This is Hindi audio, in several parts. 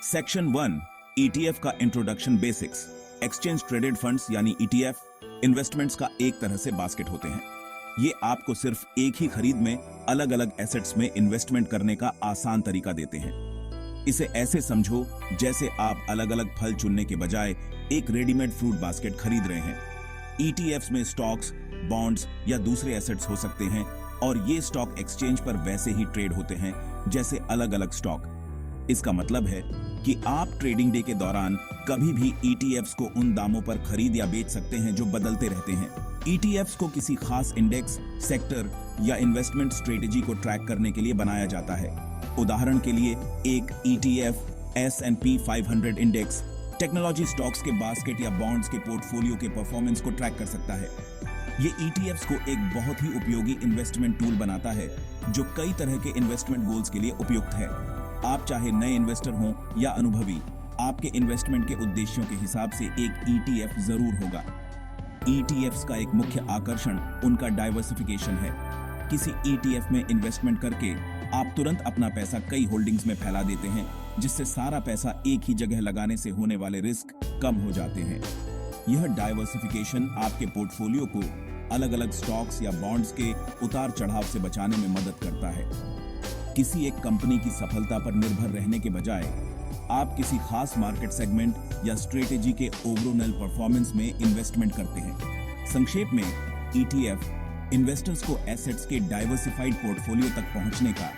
सेक्शन 1 ईटीएफ का introduction basics. Exchange traded funds यानी ईटीएफ इन्वेस्टमेंट्स का एक तरह से बास्केट होते हैं। ये आपको सिर्फ एक ही खरीद में अलग अलग एसेट्स में इन्वेस्टमेंट करने का आसान तरीका देते हैं। इसे ऐसे समझो जैसे आप अलग अलग फल चुनने के बजाय एक रेडीमेड फ्रूट बास्केट खरीद रहे हैं। ईटीएफ्स में स्टॉक्स, बॉन्ड्स या दूसरे एसेट्स हो सकते हैं और ये स्टॉक एक्सचेंज पर वैसे ही ट्रेड होते हैं जैसे अलग अलग स्टॉक। इसका मतलब है कि आप ट्रेडिंग डे के दौरान कभी भी ईटीएफ्स को उन दामों पर खरीद या बेच सकते हैं जो बदलते रहते हैं। ईटीएफ्स को किसी खास इंडेक्स, सेक्टर या इन्वेस्टमेंट स्ट्रेटेजी को ट्रैक करने के लिए बनाया जाता है। उदाहरण के लिए एक ETF S&P 500 index technology stocks के बास्केट या बॉन्ड्स के पोर्टफोलियो के परफॉर्मेंस को ट्रैक कर सकता है। ये ईटीएफ्स को एक बहुत ही उपयोगी इन्वेस्टमेंट टूल बनाता है जो कई तरह के इन्वेस्टमेंट गोल्स के लिए उपयुक्त है। आप चाहे नए इन्वेस्टर हों या अनुभवी, आपके इन्वेस्टमेंट के उद्देश्यों के हिसाब से एक ईटीएफ जरूर होगा। ईटीएफ्स का एक मुख्य आकर्षण उनका डाइवर्सिफिकेशन है। किसी ईटीएफ में इन्वेस्टमेंट करके आप तुरंत अपना पैसा कई होल्डिंग्स में फैला देते हैं, जिससे सारा पैसा एक ही जगह लगाने से होने वाले रिस्क कम हो जाते हैं। यह डाइवर्सिफिकेशन आपके पोर्टफोलियो को अलग अलग स्टॉक्स या बॉन्ड्स के उतार चढ़ाव से बचाने में मदद करता है। किसी एक कंपनी की सफलता पर निर्भर रहने के बजाय आप किसी खास मार्केट सेगमेंट या स्ट्रेटेजी के ओवरऑल परफॉर्मेंस में इन्वेस्टमेंट करते हैं। संक्षेप में, ईटीएफ इन्वेस्टर्स को एसेट्स के डाइवर्सिफाइड पोर्टफोलियो तक पहुंचने का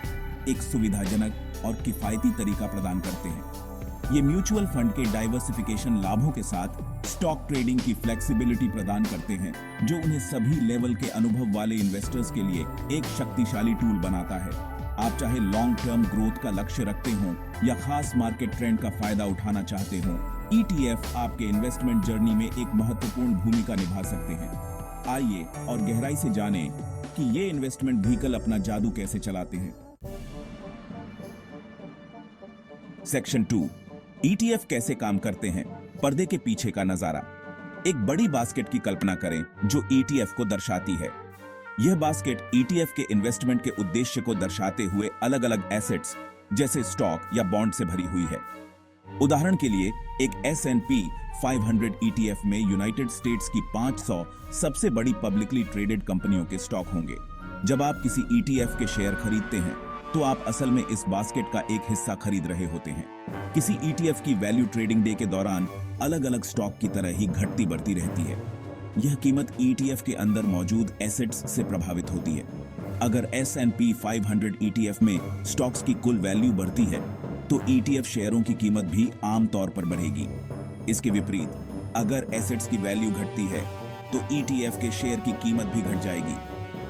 एक सुविधाजनक और किफायती तरीका प्रदान करते हैं। ये म्यूचुअल फंड के डाइवर्सिफिकेशन लाभों के साथ स्टॉक ट्रेडिंग की फ्लेक्सिबिलिटी प्रदान करते हैं, जो उन्हें सभी लेवल के अनुभव वाले इन्वेस्टर्स के लिए एक शक्तिशाली टूल बनाता है। आप चाहे लॉन्ग टर्म ग्रोथ का लक्ष्य रखते हों या खास मार्केट ट्रेंड का फायदा उठाना चाहते हों, ईटीएफ आपके इन्वेस्टमेंट जर्नी में एक महत्वपूर्ण भूमिका निभा सकते हैं। आइए और गहराई से जानें कि ये इन्वेस्टमेंट व्हीकल अपना जादू कैसे चलाते हैं। सेक्शन 2 ईटीएफ कैसे काम करते हैं, पर्दे के पीछे का नजारा। एक बड़ी बास्केट की कल्पना करें जो ईटीएफ को दर्शाती है। यह बास्केट ईटीएफ के इन्वेस्टमेंट के उद्देश्य को दर्शाते हुए अलग अलग एसेट्स जैसे स्टॉक या बॉन्ड से भरी हुई है। उदाहरण के लिए एक S&P 500 ईटीएफ में यूनाइटेड स्टेट्स की 500 सबसे बड़ी पब्लिकली ट्रेडेड कंपनियों के स्टॉक होंगे। जब आप किसी ईटीएफ के शेयर खरीदते हैं तो आप असल में इस बास्केट का एक हिस्सा खरीद रहे होते हैं। किसी ईटीएफ की वैल्यू ट्रेडिंग डे के दौरान अलग अलग स्टॉक की तरह ही घटती बढ़ती रहती है। यह कीमत ईटीएफ के अंदर मौजूद एसेट्स से प्रभावित होती है। अगर S&P 500 ईटीएफ में स्टॉक्स की कुल वैल्यू बढ़ती है तो ईटीएफ शेयरों की कीमत भी आम तौर पर बढ़ेगी। इसके विपरीत, अगर एसेट्स की वैल्यू घटती है तो ईटीएफ के शेयर की कीमत भी घट जाएगी।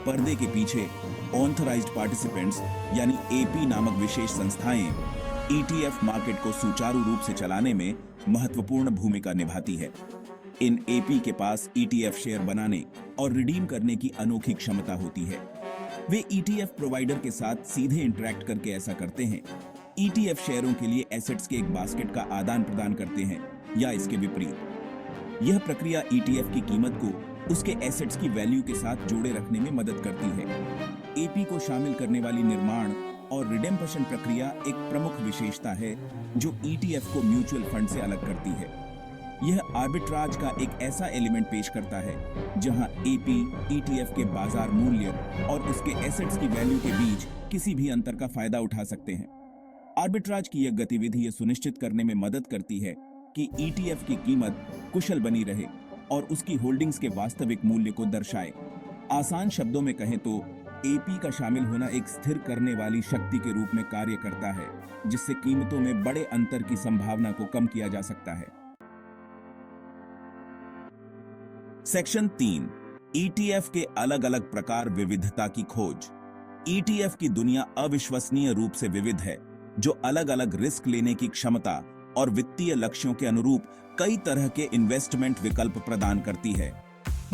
पर्दे के पीछे ऑथराइज्ड पार्टिसिपेंट्स यानी एपी नामक विशेष संस्थाएं ईटीएफ मार्केट को सुचारू रूप से चलाने में महत्वपूर्ण भूमिका निभाती है। इन एपी के पास ईटीएफ शेयर बनाने और रिडीम करने की अनोखी क्षमता होती है। वे ईटीएफ प्रोवाइडर के साथ सीधे इंटरैक्ट करके ऐसा करते हैं। ईटीएफ शेयरों के लिए एसेट्स के एक बास्केट का आदान प्रदान करते हैं या इसके विपरीत। यह प्रक्रिया ईटीएफ की कीमत को उसके एसेट्स की वैल्यू के साथ जोड़े रखने में मदद करती है। एपी को शामिल करने वाली निर्माण और रिडेम्पशन प्रक्रिया एक प्रमुख विशेषता है जो ईटीएफ को म्यूचुअल फंड से अलग करती है। यह आर्बिट्राज का एक ऐसा एलिमेंट पेश करता है जहां एपी ईटीएफ के बाजार मूल्य और उसके एसेट्स की वैल्यू के बीच किसी भी अंतर का फायदा उठा सकते हैं। आर्बिट्राज की यह गतिविधि यह सुनिश्चित करने में मदद करती है कि ईटीएफ की कीमत कुशल बनी रहे और उसकी होल्डिंग्स के वास्तविक मूल्य को दर्शाए। आसान शब्दों में कहें तो एपी का शामिल होना एक स्थिर करने वाली शक्ति के रूप में कार्य करता है, जिससे कीमतों में बड़े अंतर की संभावना को कम किया जा सकता है। सेक्शन 3 ईटीएफ के अलग अलग प्रकार, विविधता की खोज। ईटीएफ की दुनिया अविश्वसनीय रूप से विविध है, जो अलग अलग रिस्क लेने की क्षमता और वित्तीय लक्ष्यों के अनुरूप कई तरह के इन्वेस्टमेंट विकल्प प्रदान करती है।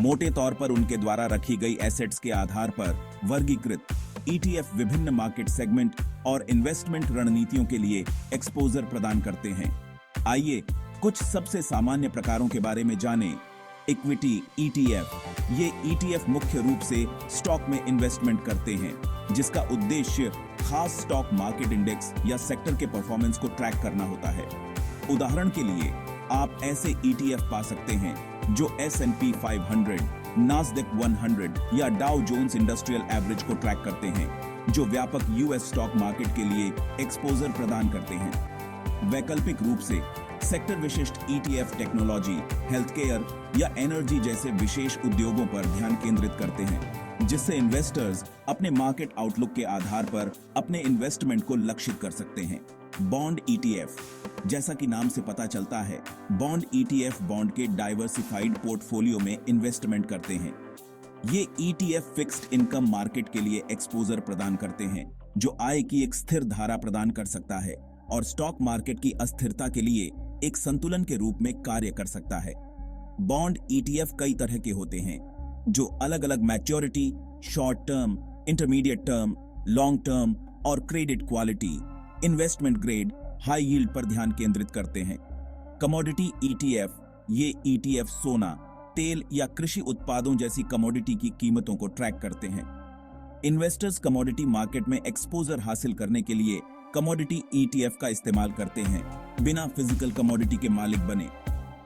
मोटे तौर पर उनके द्वारा रखी गई एसेट्स के आधार पर वर्गीकृत ईटीएफ विभिन्न मार्केट सेगमेंट और इन्वेस्टमेंट रणनीतियों के लिए एक्सपोजर प्रदान करते हैं। आइए कुछ सबसे सामान्य प्रकारों के बारे में जानें। Equity ETF. ये ईटीएफ मुख्य रूप से स्टॉक में इन्वेस्टमेंट करते हैं, जिसका उद्देश्य खास स्टॉक मार्केट इंडेक्स या सेक्टर के परफॉर्मेंस को ट्रैक करना होता है। उदाहरण के लिए आप ऐसे ETF पा सकते हैं जो S&P 500, नास्डेक 100 या डाउ जोन्स इंडस्ट्रियल एवरेज को ट्रैक करते हैं, जो व्यापक US स्टॉक मार्केट के लिए एक्सपोजर प्रदान करते हैं। वैकल्पिक रूप से सेक्टर विशिष्ट ETF टेक्नोलॉजी, हेल्थ केयर या एनर्जी जैसे विशेष उद्योगों पर ध्यान केंद्रित करते हैं, जिससे इन्वेस्टर्स अपने मार्केट आउटलुक के आधार पर अपने इन्वेस्टमेंट को लक्षित कर सकते हैं। बॉन्ड ETF, जैसा कि नाम से पता चलता है, बॉन्ड ETF बॉन्ड के डाइवर्सिफाइड पोर्टफोलियो में इन्वेस्टमेंट करते हैं। ये ETF फिक्स्ड इनकम मार्केट के लिए एक्सपोजर प्रदान करते हैं, जो आय की एक स्थिर धारा प्रदान कर सकता है और स्टॉक मार्केट की अस्थिरता के लिए एक संतुलन के रूप में कार्य कर सकता है। बॉन्ड ETF कई तरह के होते हैं, जो अलग अलग maturity, short term, intermediate term, long term और credit quality, investment grade, high yield पर ध्यान केंद्रित करते हैं। कमोडिटी ETF, ये ETF सोना, तेल या कृषि उत्पादों जैसी कमोडिटी की कीमतों को ट्रैक करते हैं। इन्वेस्टर्स कमोडिटी मार्केट में एक्सपोजर हासिल करने के लिए कमोडिटी ETF का इस्तेमाल करते हैं, बिना फिजिकल कमोडिटी के मालिक बने।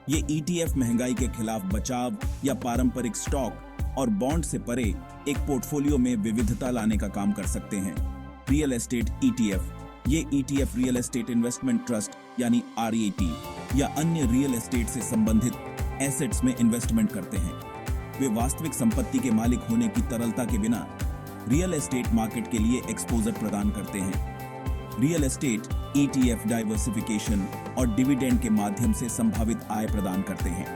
ये ETF महंगाई के खिलाफ बचाव या पारंपरिक स्टॉक और बॉन्ड से परे एक पोर्टफोलियो में विविधता लाने का काम कर सकते हैं। रियल एस्टेट ETF, ये ETF real estate investment trust यानी REIT या अन्य रियल एस्टेट से संबंधित एसेट्स में इन्वेस्टमेंट करते हैं। वे वास्तविक संपत्ति के मालिक होने की तरलता के बिना रियल एस्टेट मार्केट के लिए एक्सपोजर प्रदान करते हैं। रियल एस्टेट ETF डाइवर्सिफिकेशन और डिविडेंड के माध्यम से संभावित आय प्रदान करते हैं।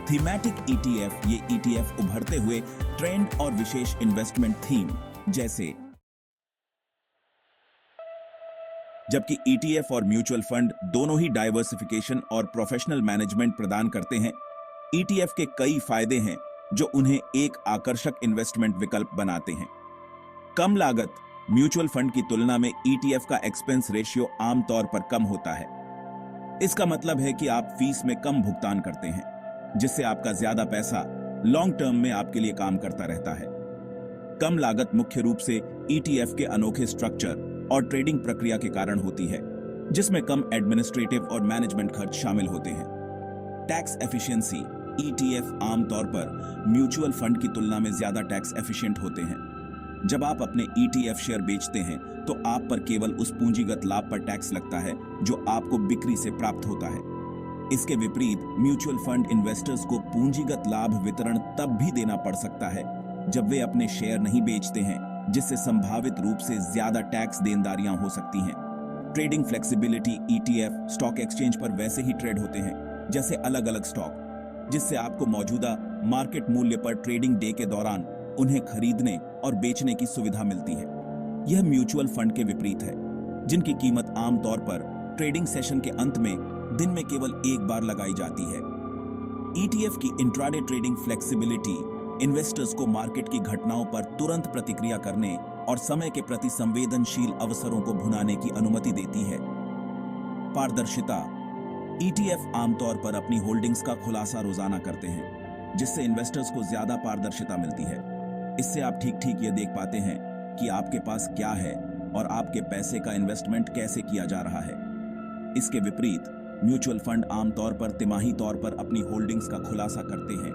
थीमैटिक ETF, ये ETF उभरते हुए ट्रेंड और विशेष इन्वेस्टमेंट थीम जैसे, जबकि ETF और म्यूचुअल फंड दोनों ही डाइवर्सिफिकेशन और प्रोफेशनल मैनेजमेंट प्रदान करते हैं। ETF के कई फायदे हैं जो उन्हें एक आकर्षक इन्वेस्टमेंट विकल्प बनाते हैं। कम लागत, म्यूचुअल फंड की तुलना में ETF का एक्सपेंस रेशियो आमतौर पर कम होता है। इसका मतलब है कि आप फीस में कम भुगतान करते हैं, जिससे आपका ज्यादा पैसा लॉन्ग टर्म में आपके लिए काम करता रहता है। कम लागत मुख्य रूप से ETF के अनोखे स्ट्रक्चर और ट्रेडिंग प्रक्रिया के कारण होती है, जिसमें कम एडमिनिस्ट्रेटिव और मैनेजमेंट खर्च शामिल होते हैं। टैक्स एफिशिएंसी, ETF आमतौर पर म्यूचुअल फंड की तुलना में ज्यादा टैक्स एफिशिएंट होते हैं। जब आप अपने ETF शेयर बेचते हैं तो आप पर केवल उस पूंजीगत लाभ पर टैक्स लगता है जो आपको बिक्री से प्राप्त होता है। इसके विपरीत म्यूचुअल फंड इन्वेस्टर्स को पूंजीगत लाभ वितरण तब भी देना पड़ सकता है जब वे अपने शेयर नहीं बेचते हैं, जिससे संभावित रूप से ज्यादा टैक्स देनदारियां हो सकती हैं। Trading flexibility, ETF stock exchange पर वैसे ही ट्रेड होते हैं जैसे अलग अलग स्टॉक, जिससे आपको मौजूदा मार्केट मूल्य पर ट्रेडिंग डे के दौरान उन्हें खरीदने और बेचने की सुविधा मिलती है। यह म्यूचुअल फंड के विपरीत है, जिनकी कीमत आमतौर पर ट्रेडिंग सेशन के अंत में दिन में केवल एक बार लगाई जाती है। ETF की इंट्राडे ट्रेडिंग फ्लेक्सिबिलिटी इन्वेस्टर्स को मार्केट की घटनाओं पर तुरंत प्रतिक्रिया करने और समय के प्रति संवेदनशील अवसरों को भुनाने की अनुमति देती है। पारदर्शिता, ETF आमतौर पर अपनी होल्डिंग्स का खुलासा रोजाना करते हैं, जिससे इन्वेस्टर्स को ज्यादा पारदर्शिता मिलती है। इससे आप ठीक ये देख पाते हैं कि आपके पास क्या है और आपके पैसे का इन्वेस्टमेंट कैसे किया जा रहा है। इसके विपरीत म्यूचुअल फंड आमतौर पर तिमाही तौर पर अपनी होल्डिंग्स का खुलासा करते हैं,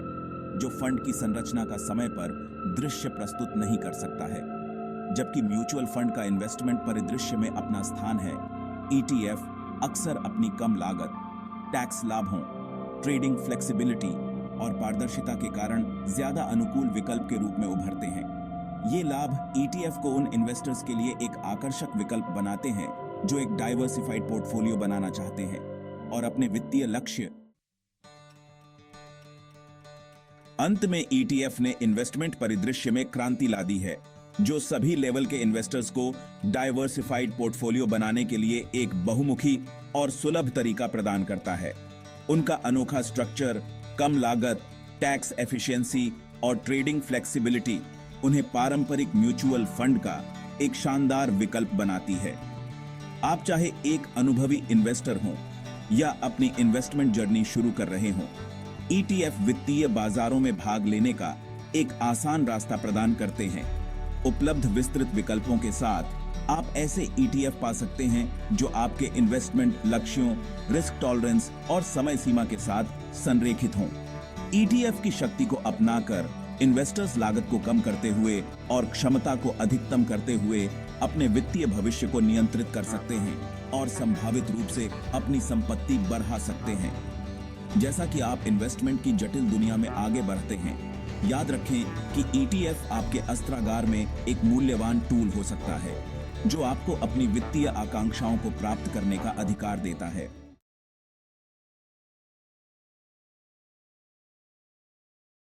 जो फंड की संरचना का समय पर दृश्य प्रस्तुत नहीं कर सकता है। जबकि म्यूचुअल फंड का इन्वेस्टमेंट परिदृश्य में अपना स्थान है, ETF अक्सर अपनी कम लागत, टैक्स लाभों, ट्रेडिंग फ्लेक्सिबिलिटी और पारदर्शिता के कारण ज्यादा अनुकूल विकल्प के रूप में उभरते हैं। ये लाभ ETF को उन इन्वेस्टर्स के लिए एक आकर्षक विकल्प बनाते हैं जो एक डाइवर्सिफाइड पोर्टफोलियो बनाना चाहते हैं और अपने वित्तीय लक्ष्य। अंत में ETF ने इन्वेस्टमेंट परिदृश्य में क्रांति ला दी है, जो सभी लेवल के इन्वेस्टर्स को डाइवर्सिफाइड पोर्टफोलियो बनाने के लिए एक बहुमुखी और सुलभ तरीका प्रदान करता है। उनका अनोखा स्ट्रक्चर, कम लागत, टैक्स एफिशिएंसी और ट्रेडिंग फ्लेक्सिबिलिटी उन्हें पारंपरिक म्यूचुअल फंड का एक शानदार विकल्प बनाती है। आप चाहे एक अनुभवी इन्वेस्टर हों या अपनी इन्वेस्टमेंट जर्नी शुरू कर रहे हों, ETF वित्तीय बाजारों में भाग लेने का एक आसान रास्ता प्रदान करते हैं। उपलब्ध विस्तृत विकल्पों के साथ आप ऐसे ETF पा सकते हैं जो आपके इन्वेस्टमेंट लक्ष्यों, रिस्क टॉलरेंस और समय सीमा के साथ संरेखित हों। ETF की शक्ति को अपनाकर इन्वेस्टर्स लागत को कम करते हुए और क्षमता को अधिकतम करते हुए अपने वित्तीय भविष्य को नियंत्रित कर सकते हैं और संभावित रूप से अपनी संपत्ति बढ़ा सकते हैं। जैसा कि आप इन्वेस्टमेंट की जटिल दुनिया में आगे बढ़ते हैं, याद रखें कि ETF आपके अस्त्रागार में एक मूल्यवान टूल हो सकता है जो आपको अपनी वित्तीय आकांक्षाओं को प्राप्त करने का अधिकार देता है।